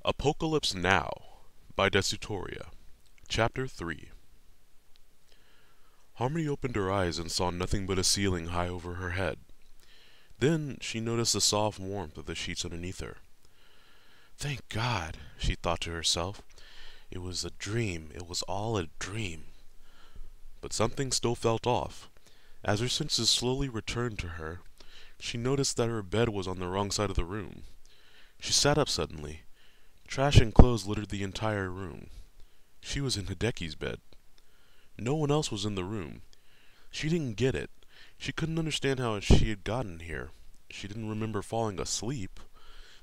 Apocalypse Now by Desutoria. Chapter 3. Harmony opened her eyes and saw nothing but a ceiling high over her head. Then she noticed the soft warmth of the sheets underneath her. Thank God, she thought to herself. It was a dream. It was all a dream. But something still felt off. As her senses slowly returned to her, she noticed that her bed was on the wrong side of the room. She sat up suddenly. Trash and clothes littered the entire room. She was in Hideki's bed. No one else was in the room. She didn't get it. She couldn't understand how she had gotten here. She didn't remember falling asleep.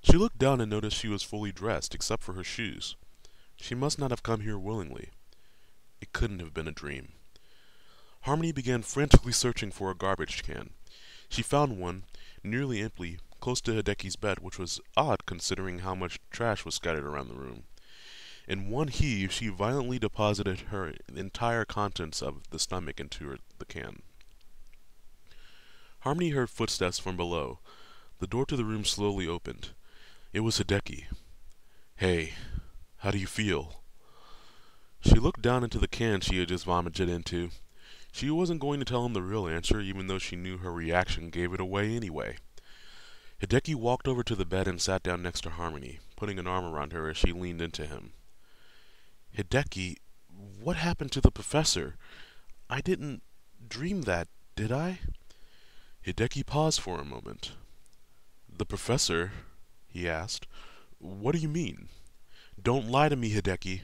She looked down and noticed she was fully dressed, except for her shoes. She must not have come here willingly. It couldn't have been a dream. Harmony began frantically searching for a garbage can. She found one, nearly empty, close to Hideki's bed, which was odd considering how much trash was scattered around the room. In one heave, she violently deposited her entire contents of the stomach into the can. Harmony heard footsteps from below. The door to the room slowly opened. It was Hideki. "Hey, how do you feel?" She looked down into the can she had just vomited into. She wasn't going to tell him the real answer, even though she knew her reaction gave it away anyway. Hideki walked over to the bed and sat down next to Harmony, putting an arm around her as she leaned into him. "Hideki, what happened to the professor? I didn't dream that, did I?" Hideki paused for a moment. "The professor?" he asked. "What do you mean?" "Don't lie to me, Hideki."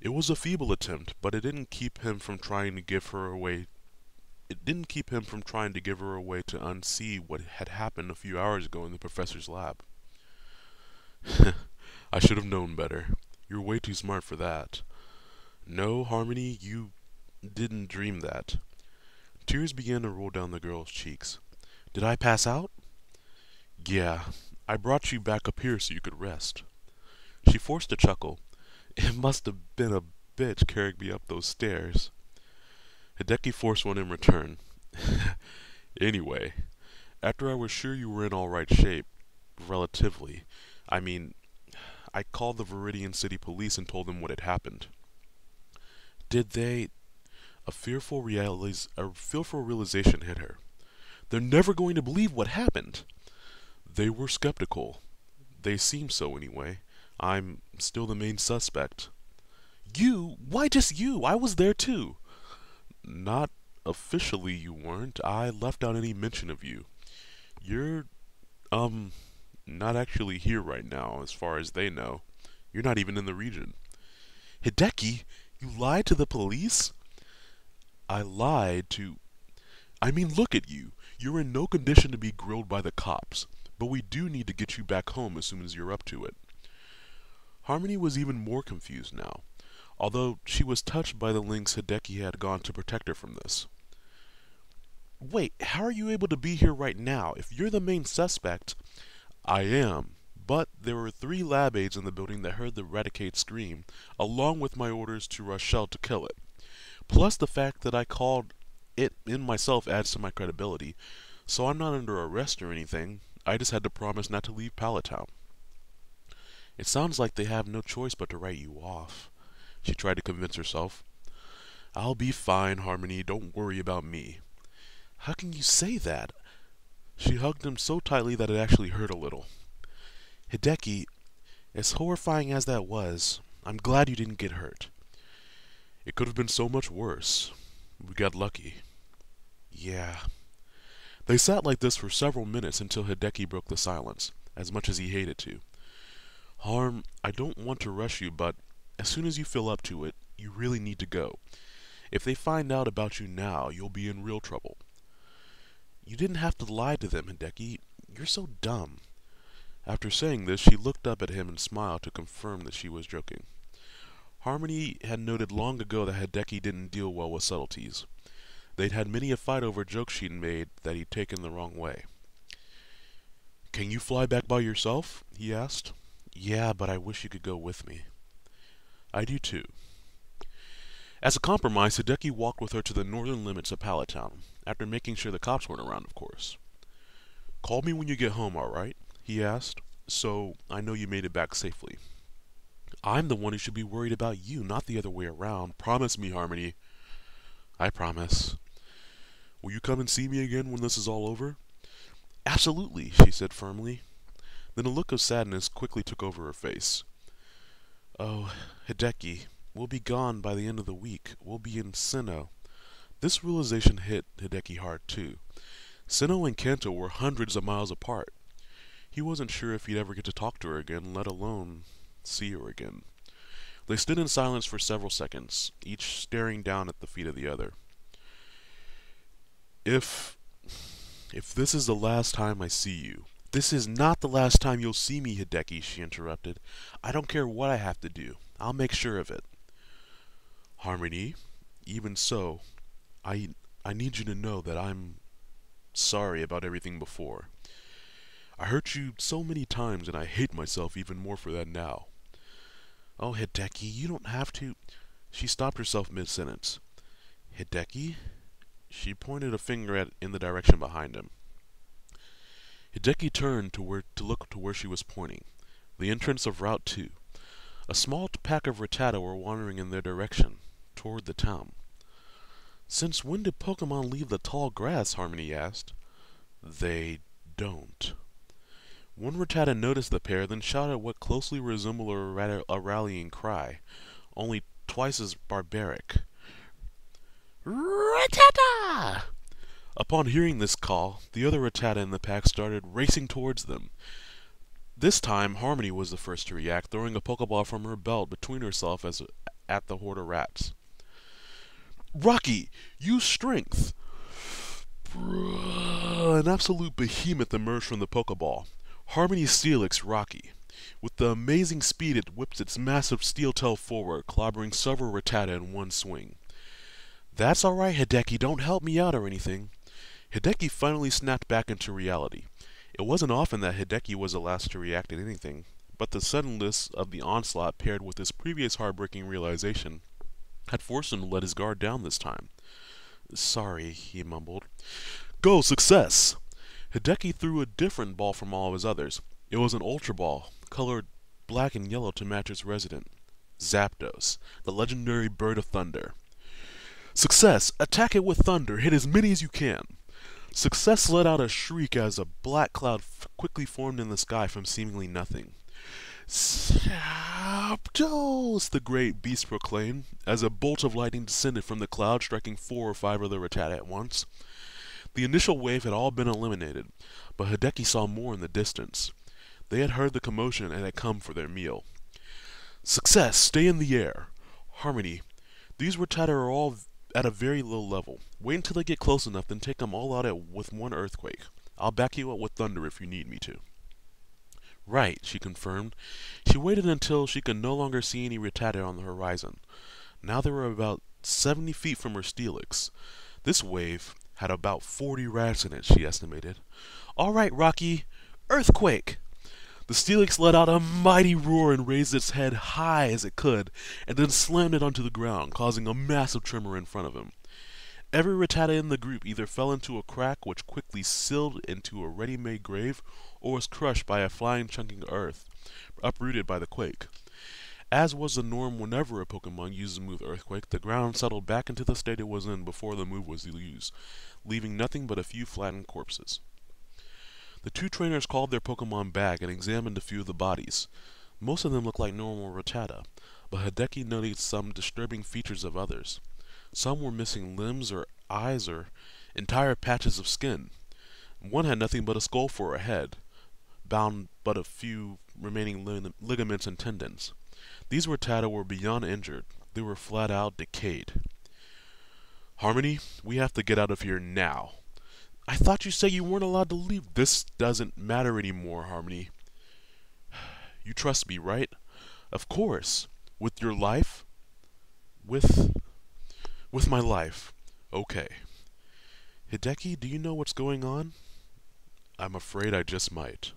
It was a feeble attempt, but it didn't keep him from trying to give her away. It didn't keep him from trying to give her a way to unsee what had happened a few hours ago in the professor's lab. "I should have known better. You're way too smart for that." "No, Harmony, you didn't dream that." Tears began to roll down the girl's cheeks. "Did I pass out?" "Yeah, I brought you back up here so you could rest." She forced a chuckle. "It must have been a bitch carrying me up those stairs." Hideki forced one in return. "Anyway, after I was sure you were in all right shape, relatively, I called the Viridian City Police and told them what had happened." "Did they—" A fearful realization hit her. "They're never going to believe what happened." "They were skeptical. They seemed so anyway. I'm still the main suspect." "You? Why just you? I was there too." "Not officially you weren't. I left out any mention of you. You're, not actually here right now, as far as they know. You're not even in the region." "Hideki, you lied to the police?" "I lied to... look at you. You're in no condition to be grilled by the cops, but we do need to get you back home as soon as you're up to it." Harmony was even more confused now, although she was touched by the lengths Hideki had gone to protect her from this. "Wait, how are you able to be here right now? If you're the main suspect—" "I am, but there were 3 lab aides in the building that heard the Raticate scream, along with my orders to Rochelle to kill it. Plus the fact that I called it in myself adds to my credibility, so I'm not under arrest or anything. I just had to promise not to leave Palatown." "It sounds like they have no choice but to write you off," she tried to convince herself. "I'll be fine, Harmony. Don't worry about me." "How can you say that?" She hugged him so tightly that it actually hurt a little. "Hideki, as horrifying as that was, I'm glad you didn't get hurt." "It could have been so much worse. We got lucky." "Yeah." They sat like this for several minutes until Hideki broke the silence, as much as he hated to. "Harm, I don't want to rush you, but as soon as you feel up to it, you really need to go. If they find out about you now, you'll be in real trouble." "You didn't have to lie to them, Hideki. You're so dumb." After saying this, she looked up at him and smiled to confirm that she was joking. Harmony had noted long ago that Hideki didn't deal well with subtleties. They'd had many a fight over jokes she'd made that he'd taken the wrong way. "Can you fly back by yourself?" he asked. "Yeah, but I wish you could go with me." "I do too." As a compromise, Hideki walked with her to the northern limits of Palatown, after making sure the cops weren't around, of course. "Call me when you get home, all right?" he asked. so I know you made it back safely. I'm the one who should be worried about you, not the other way around. Promise me, Harmony. I promise. Will you come and see me again when this is all over? Absolutely, she said firmly. Then a look of sadness quickly took over her face. Oh, Hideki, we'll be gone by the end of the week. We'll be in Sinnoh. This realization hit Hideki hard, too. Sinnoh and Kanto were hundreds of miles apart. He wasn't sure if he'd ever get to talk to her again, let alone see her again. They stood in silence for several seconds, each staring down at the feet of the other. If this is the last time I see you, this is not the last time you'll see me, Hideki, she interrupted. I don't care what I have to do. I'll make sure of it. Harmony, even so, I need you to know that I'm sorry about everything before. I hurt you so many times and I hate myself even more for that now. Oh, Hideki, you don't have to... She stopped herself mid-sentence. Hideki? She pointed a finger in the direction behind him. Hideki turned to look to where she was pointing, the entrance of Route 2. A small pack of Rattata were wandering in their direction, toward the town. Since when did Pokemon leave the tall grass? Harmony asked. They don't. One Rattata noticed the pair, then shouted what closely resembled a rallying cry, only twice as barbaric. Rattata! Upon hearing this call, the other Rattata in the pack started racing towards them. This time, Harmony was the first to react, throwing a Pokeball from her belt between herself at the horde of rats. Rocky, use strength! An absolute behemoth emerged from the Pokeball. Harmony's Steelix, Rocky. With the amazing speed it whipped its massive steel tail forward, clobbering several Rattata in one swing. That's alright, Hideki, don't help me out or anything. Hideki finally snapped back into reality. It wasn't often that Hideki was the last to react to anything, but the suddenness of the onslaught paired with his previous heartbreaking realization had forced him to let his guard down this time. Sorry, he mumbled. Go, success! Hideki threw a different ball from all of his others. It was an Ultra Ball, colored black and yellow to match its resident, Zapdos, the legendary Bird of Thunder. Success! Attack it with thunder! Hit as many as you can! Success let out a shriek as a black cloud quickly formed in the sky from seemingly nothing. Zapdos! The great beast proclaimed, as a bolt of lightning descended from the cloud, striking 4 or 5 of the Rattata at once. The initial wave had all been eliminated, but Hideki saw more in the distance. They had heard the commotion and had come for their meal. Success! Stay in the air! Harmony, these Rattata are all at a very low level. Wait until they get close enough, then take them all out with one earthquake. I'll back you up with thunder if you need me to. Right, she confirmed. She waited until she could no longer see any Rattata on the horizon. Now they were about 70 feet from her Steelix. This wave had about 40 rats in it, she estimated. All right, Rocky, earthquake! The Steelix let out a mighty roar and raised its head high as it could, and then slammed it onto the ground, causing a massive tremor in front of him. Every Rattata in the group either fell into a crack which quickly sealed into a ready-made grave, or was crushed by a flying chunk of earth, uprooted by the quake. As was the norm whenever a Pokemon used the move Earthquake, the ground settled back into the state it was in before the move was used, leaving nothing but a few flattened corpses. The two trainers called their Pokemon back and examined a few of the bodies. Most of them looked like normal Rattata, but Hideki noted some disturbing features of others. Some were missing limbs or eyes or entire patches of skin. One had nothing but a skull for a head, bound but a few remaining ligaments and tendons. These Rattata were beyond injured. They were flat out decayed. Harmony, we have to get out of here now. I thought you said you weren't allowed to leave. This doesn't matter anymore, Harmony. You trust me, right? Of course. With your life? With my life. Okay. Hideki, do you know what's going on? I'm afraid I just might.